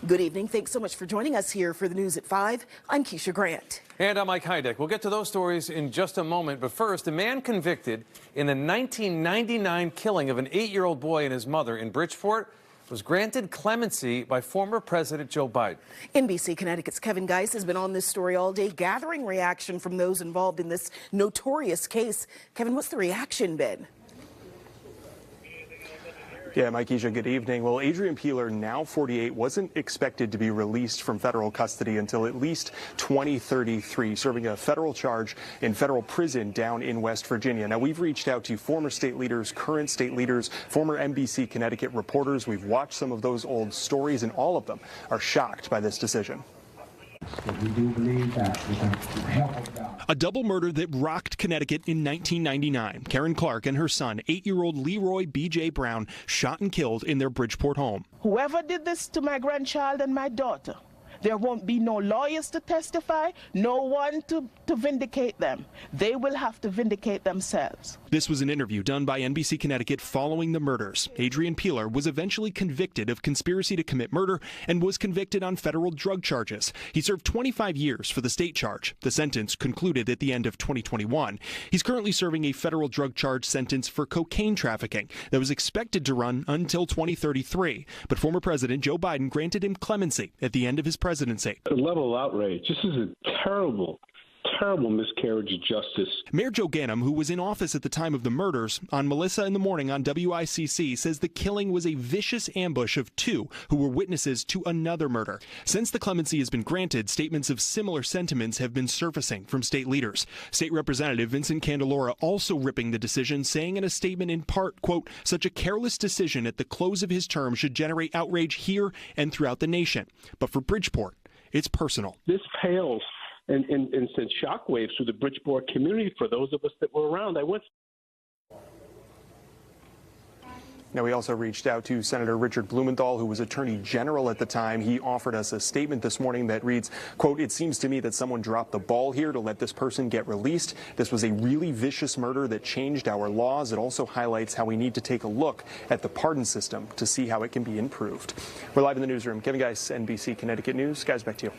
Good evening. Thanks so much for joining us here for the news at 5. I'm Keisha Grant. And I'm Mike Heideck. We'll get to those stories in just a moment. But first, a man convicted in the 1999 killing of an 8-year-old boy and his mother in Bridgeport was granted clemency by former President Joe Biden. NBC Connecticut's Kevin Geis has been on this story all day, gathering reaction from those involved in this notorious case. Kevin, what's the reaction been? Yeah, Mike, Keisha, good evening. Well, Adrian Peeler, now 48, wasn't expected to be released from federal custody until at least 2033, serving a federal charge in federal prison down in West Virginia. Now, we've reached out to former state leaders, current state leaders, former NBC Connecticut reporters. We've watched some of those old stories, and all of them are shocked by this decision. We do believe that with the help of God. A double murder that rocked Connecticut in 1999. Karen Clarke and her son, 8-year-old Leroy B.J. Brown, shot and killed in their Bridgeport home. Whoever did this to my grandchild and my daughter, there won't be no lawyers to testify, no one to vindicate them. They will have to vindicate themselves. This was an interview done by NBC Connecticut following the murders. Adrian Peeler was eventually convicted of conspiracy to commit murder and was convicted on federal drug charges. He served 25 years for the state charge. The sentence concluded at the end of 2021. He's currently serving a federal drug charge sentence for cocaine trafficking that was expected to run until 2033. But former President Joe Biden granted him clemency at the end of his presidency. The level of outrage. This is a terrible miscarriage of justice. Mayor Joe Ganim, who was in office at the time of the murders, on Melissa in the Morning on WICC, says the killing was a vicious ambush of two who were witnesses to another murder. Since the clemency has been granted, statements of similar sentiments have been surfacing from state leaders. State Representative Vincent Candelora also ripping the decision, saying in a statement in part, quote, "Such a careless decision at the close of his term should generate outrage here and throughout the nation. But for Bridgeport, it's personal." This pales and sent shockwaves through the Bridgeport community for those of us that were around. Now, we also reached out to Senator Richard Blumenthal, who was Attorney General at the time. He offered us a statement this morning that reads, quote, "It seems to me that someone dropped the ball here to let this person get released. This was a really vicious murder that changed our laws. It also highlights how we need to take a look at the pardon system to see how it can be improved." We're live in the newsroom. Kevin Geis, NBC Connecticut News. Guys, back to you.